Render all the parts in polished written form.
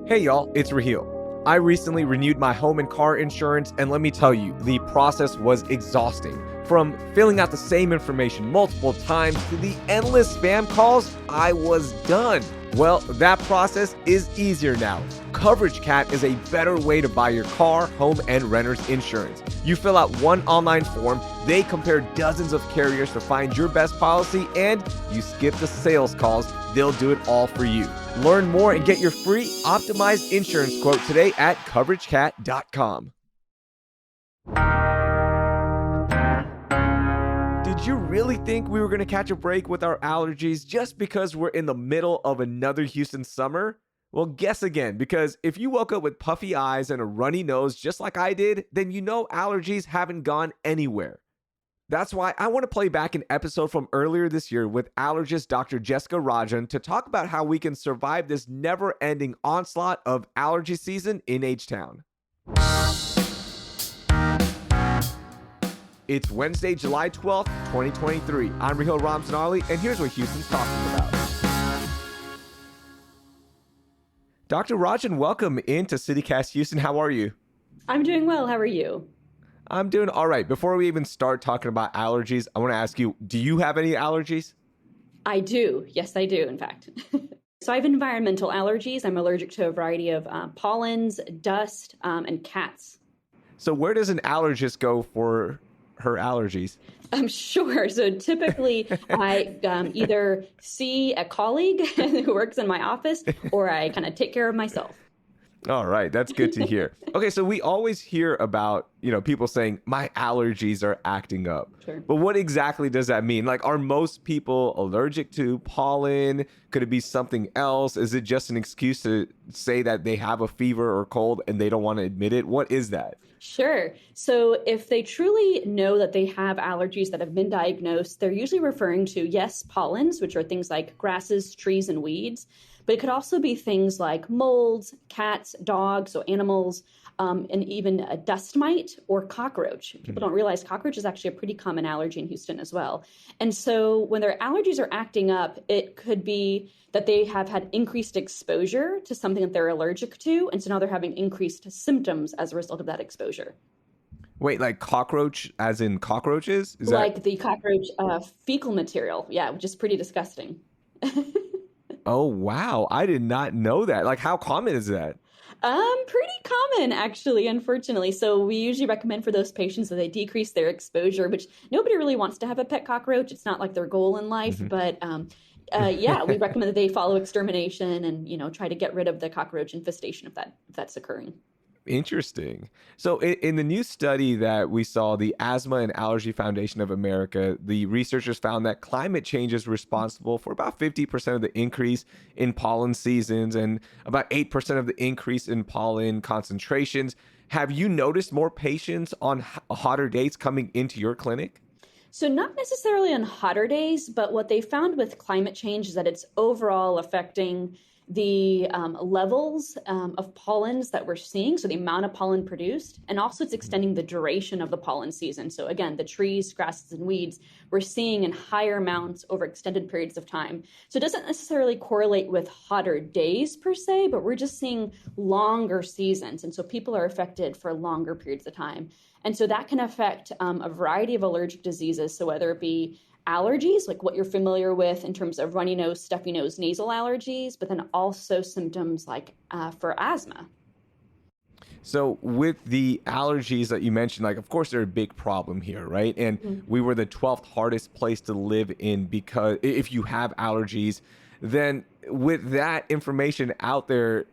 Hey y'all, it's Raheel. I recently renewed my home and car insurance, and let me tell you, the process was exhausting. From filling out the same information multiple times to the endless spam calls, I was done. Well, that process is easier now. Coverage Cat is a better way to buy your car, home, and renter's insurance. You fill out one online form, they compare dozens of carriers to find your best policy, and you skip the sales calls. They'll do it all for you. Learn more and get your free optimized insurance quote today at coveragecat.com. Did you really think we were going to catch a break with our allergies just because we're in the middle of another Houston summer? Well, guess again, because if you woke up with puffy eyes and a runny nose just like I did, then you know allergies haven't gone anywhere. That's why I want to play back an episode from earlier this year with allergist Dr. Jessica Rajan to talk about how we can survive this never-ending onslaught of allergy season in H-Town. It's Wednesday, July 12th, 2023. I'm Raheel Ramzanali, and here's what Houston's talking about. Dr. Rajan, welcome into CityCast Houston. How are you? I'm doing well. How are you? I'm doing all right. Before we even start talking about allergies, I want to ask you, do you have any allergies? I do. Yes, I do, in fact. So I have environmental allergies. I'm allergic to a variety of pollens, dust, and cats. So where does an allergist go for her allergies? Sure. So typically I either see a colleague who works in my office or I kind of take care of myself. All right. That's good to hear. Okay. So we always hear about, people saying my allergies are acting up. Sure. But what exactly does that mean? Like, are most people allergic to pollen? Could it be something else? Is it just an excuse to say that they have a fever or cold and they don't want to admit it? What is that? Sure. So if they truly know that they have allergies that have been diagnosed, they're usually referring to, yes, pollens, which are things like grasses, trees, and weeds. But it could also be things like molds, cats, dogs, so animals, and even a dust mite or cockroach. People don't realize cockroach is actually a pretty common allergy in Houston as well. And so when their allergies are acting up, it could be that they have had increased exposure to something that they're allergic to. And so now they're having increased symptoms as a result of that exposure. Wait, like cockroach as in cockroaches? Is like the cockroach fecal material. Yeah, which is pretty disgusting. Oh, wow. I did not know that. Like, how common is that? Pretty common, actually, unfortunately. So we usually recommend for those patients that they decrease their exposure, which nobody really wants to have a pet cockroach. It's not like their goal in life, but yeah, we recommend that they follow extermination and, try to get rid of the cockroach infestation if that's occurring. Interesting. So in the new study that we saw, the Asthma and Allergy Foundation of America, the researchers found that climate change is responsible for about 50% of the increase in pollen seasons and about 8% of the increase in pollen concentrations. Have you noticed more patients on hotter days coming into your clinic? So not necessarily on hotter days, but what they found with climate change is that it's overall affecting the levels of pollens that we're seeing, so the amount of pollen produced, and also it's extending the duration of the pollen season. So again, the trees, grasses, and weeds, we're seeing in higher amounts over extended periods of time. So it doesn't necessarily correlate with hotter days per se, but we're just seeing longer seasons. And so people are affected for longer periods of time. And so that can affect a variety of allergic diseases. So whether it be allergies, like what you're familiar with in terms of runny nose, stuffy nose, nasal allergies, but then also symptoms like for asthma. So with the allergies that you mentioned, like, of course, they're a big problem here, right? And we were the 12th hardest place to live in because if you have allergies, then with that information out there,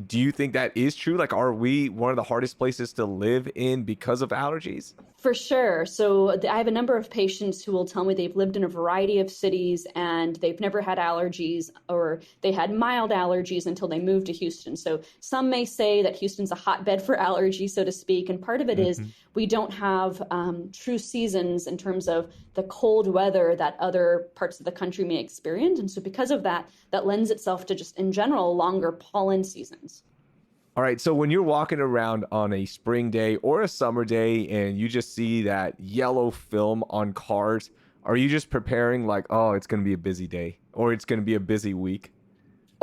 do you think that is true? Like, are we one of the hardest places to live in because of allergies? For sure. So I have a number of patients who will tell me they've lived in a variety of cities and they've never had allergies, or they had mild allergies until they moved to Houston. So some may say that Houston's a hotbed for allergies, so to speak. And part of it is we don't have true seasons in terms of the cold weather that other parts of the country may experience. And so because of that, that lends itself to just in general longer pollen seasons. All right. So when you're walking around on a spring day or a summer day and you just see that yellow film on cars, are you just preparing like, oh, it's going to be a busy day or it's going to be a busy week?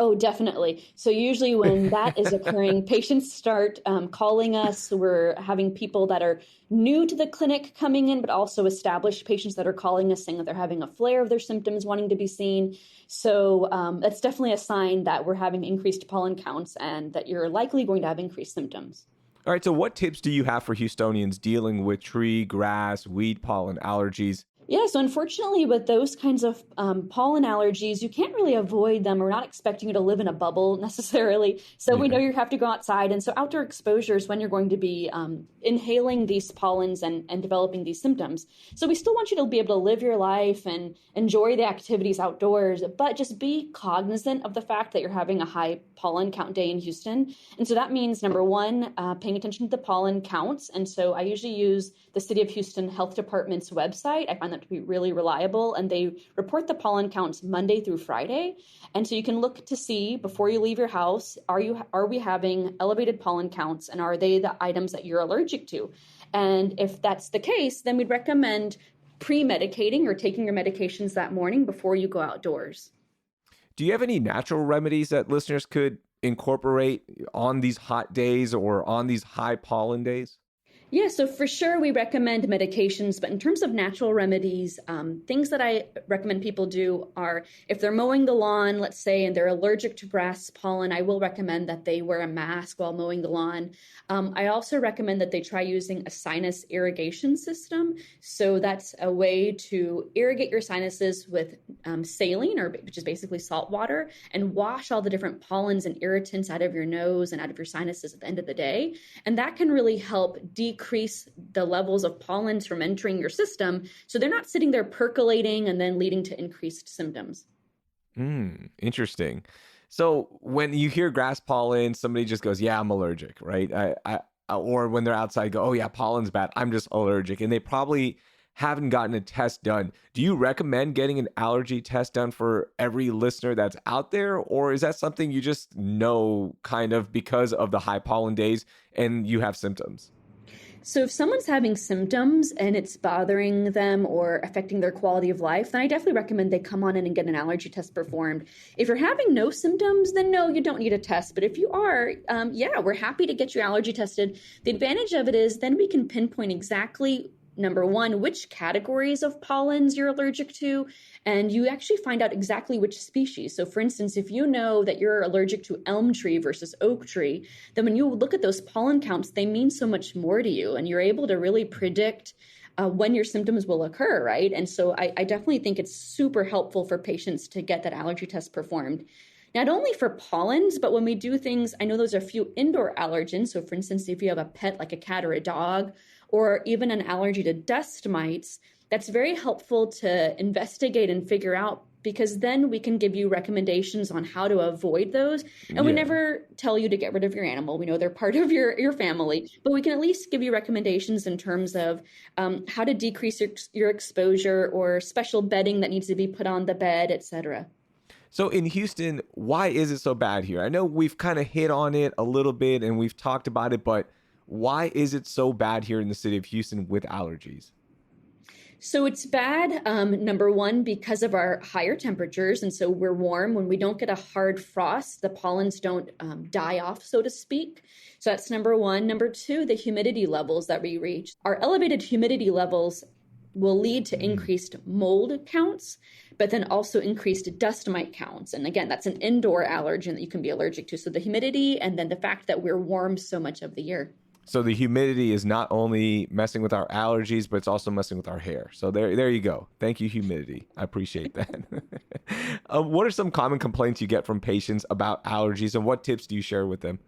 Oh, definitely. So usually when that is occurring, patients start calling us. We're having people that are new to the clinic coming in, but also established patients that are calling us saying that they're having a flare of their symptoms, wanting to be seen. So that's definitely a sign that we're having increased pollen counts and that you're likely going to have increased symptoms. All right, so what tips do you have for Houstonians dealing with tree, grass, weed pollen allergies? Yeah, so unfortunately, with those kinds of pollen allergies, you can't really avoid them. We're not expecting you to live in a bubble necessarily. So we know Yeah. you have to go outside. And so outdoor exposure is when you're going to be inhaling these pollens and developing these symptoms. So we still want you to be able to live your life and enjoy the activities outdoors, but just be cognizant of the fact that you're having a high pollen count day in Houston. And so that means, number one, paying attention to the pollen counts. And so I usually use the City of Houston Health Department's website. I find that to be really reliable, and they report the pollen counts Monday through Friday. And so you can look to see before you leave your house, are we having elevated pollen counts, and are they the items that you're allergic to? And if that's the case, then we'd recommend pre-medicating or taking your medications that morning before you go outdoors. Do you have any natural remedies that listeners could incorporate on these hot days or on these high pollen days? Yeah, so for sure we recommend medications, but in terms of natural remedies, things that I recommend people do are if they're mowing the lawn, let's say, and they're allergic to grass pollen, I will recommend that they wear a mask while mowing the lawn. I also recommend that they try using a sinus irrigation system. So that's a way to irrigate your sinuses with saline, which is basically salt water, and wash all the different pollens and irritants out of your nose and out of your sinuses at the end of the day. And that can really help decrease the levels of pollens from entering your system so they're not sitting there percolating and then leading to increased symptoms. Interesting. So when you hear grass pollen, somebody just goes, "Yeah, I'm allergic," right? Or when they're outside, go, "Oh yeah, pollen's bad. I'm just allergic," and they probably haven't gotten a test done. Do you recommend getting an allergy test done for every listener that's out there, or is that something you just know kind of because of the high pollen days and you have symptoms? So if someone's having symptoms and it's bothering them or affecting their quality of life, then I definitely recommend they come on in and get an allergy test performed. If you're having no symptoms, then no, you don't need a test. But if you are, yeah, we're happy to get you allergy tested. The advantage of it is then we can pinpoint exactly, number one, which categories of pollens you're allergic to, and you actually find out exactly which species. So for instance, if you know that you're allergic to elm tree versus oak tree, then when you look at those pollen counts, they mean so much more to you, and you're able to really predict when your symptoms will occur, right? And so I definitely think it's super helpful for patients to get that allergy test performed. Not only for pollens, but when we do things, I know there's a few indoor allergens. So for instance, if you have a pet like a cat or a dog, or even an allergy to dust mites, that's very helpful to investigate and figure out, because then we can give you recommendations on how to avoid those. And we Yeah. never tell you to get rid of your animal. We know they're part of your family, but we can at least give you recommendations in terms of how to decrease your exposure or special bedding that needs to be put on the bed, etc. So in Houston, why is it so bad here? I know we've kind of hit on it a little bit and we've talked about it, but why is it so bad here in the city of Houston with allergies? So it's bad, number one, because of our higher temperatures. And so we're warm. When we don't get a hard frost, the pollens don't die off, so to speak. So that's number one. Number two, the humidity levels that we reach. Our elevated humidity levels will lead to increased mold counts, but then also increased dust mite counts. And again, that's an indoor allergen that you can be allergic to. So the humidity and then the fact that we're warm so much of the year. So the humidity is not only messing with our allergies, but it's also messing with our hair. So there you go. Thank you, humidity. I appreciate that. What are some common complaints you get from patients about allergies, and what tips do you share with them?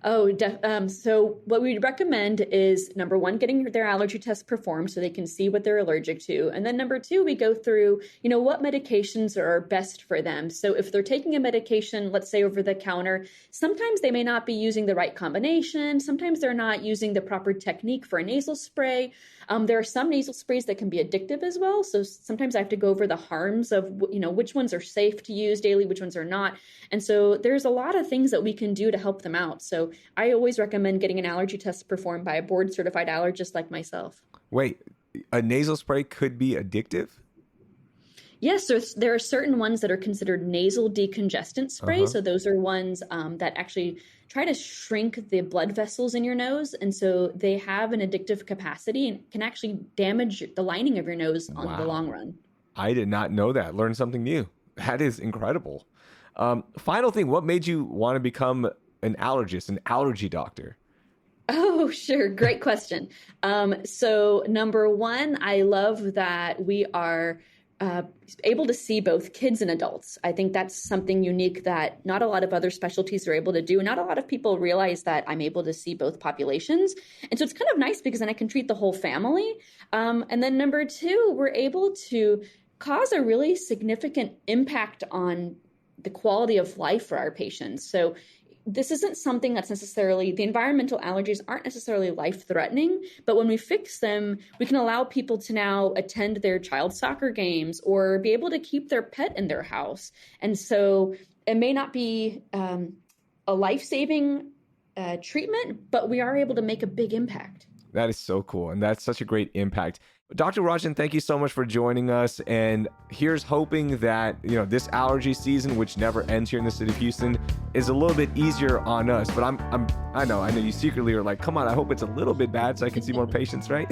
So what we'd recommend is, number one, getting their allergy test performed so they can see what they're allergic to. And then number two, we go through, what medications are best for them. So if they're taking a medication, let's say over the counter, sometimes they may not be using the right combination. Sometimes they're not using the proper technique for a nasal spray. There are some nasal sprays that can be addictive as well. So sometimes I have to go over the harms of, which ones are safe to use daily, which ones are not. And so there's a lot of things that we can do to help them out. So I always recommend getting an allergy test performed by a board certified allergist like myself. Wait, a nasal spray could be addictive? Yes, there are certain ones that are considered nasal decongestant spray. Uh-huh. So those are ones that actually try to shrink the blood vessels in your nose. And so they have an addictive capacity and can actually damage the lining of your nose on the long Wow. run. I did not know that. Learned something new. That is incredible. Final thing, what made you want to become an allergist, an allergy doctor? Oh, sure. Great question. So, number one, I love that we are uh, able to see both kids and adults. I think that's something unique that not a lot of other specialties are able to do. Not a lot of people realize that I'm able to see both populations. And so it's kind of nice because then I can treat the whole family. And then number two, we're able to cause a really significant impact on the quality of life for our patients. So this isn't something that's necessarily, the environmental allergies aren't necessarily life threatening, but when we fix them, we can allow people to now attend their child's soccer games or be able to keep their pet in their house. And so it may not be a life-saving treatment, but we are able to make a big impact. That is so cool. And that's such a great impact. Dr. Rajan, thank you so much for joining us. And here's hoping that, this allergy season, which never ends here in the city of Houston, is a little bit easier on us. But I know you secretly are like, come on, I hope it's a little bit bad so I can see more patients, right?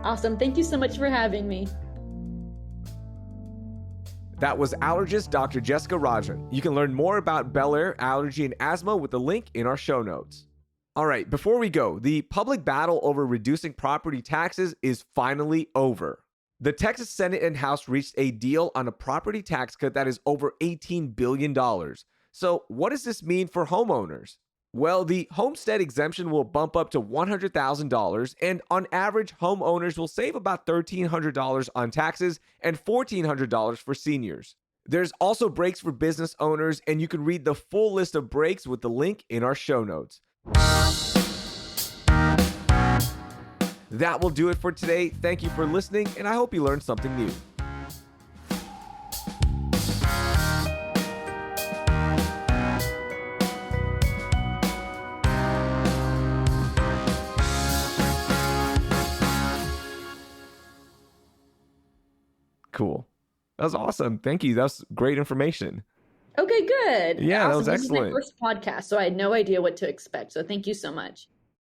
Awesome. Thank you so much for having me. That was allergist Dr. Jessica Rajan. You can learn more about Bellaire Allergy and Asthma with the link in our show notes. All right, before we go, the public battle over reducing property taxes is finally over. The Texas Senate and House reached a deal on a property tax cut that is over $18 billion. So, what does this mean for homeowners? Well, the homestead exemption will bump up to $100,000, and on average, homeowners will save about $1,300 on taxes and $1,400 for seniors. There's also breaks for business owners, and you can read the full list of breaks with the link in our show notes. That will do it for today. Thank you for listening, and I hope you learned something new. Cool. That was awesome. Thank you. That was great information. Okay, good. Yeah, Awesome. that was This is my excellent. first podcast, so I had no idea what to expect. So thank you so much.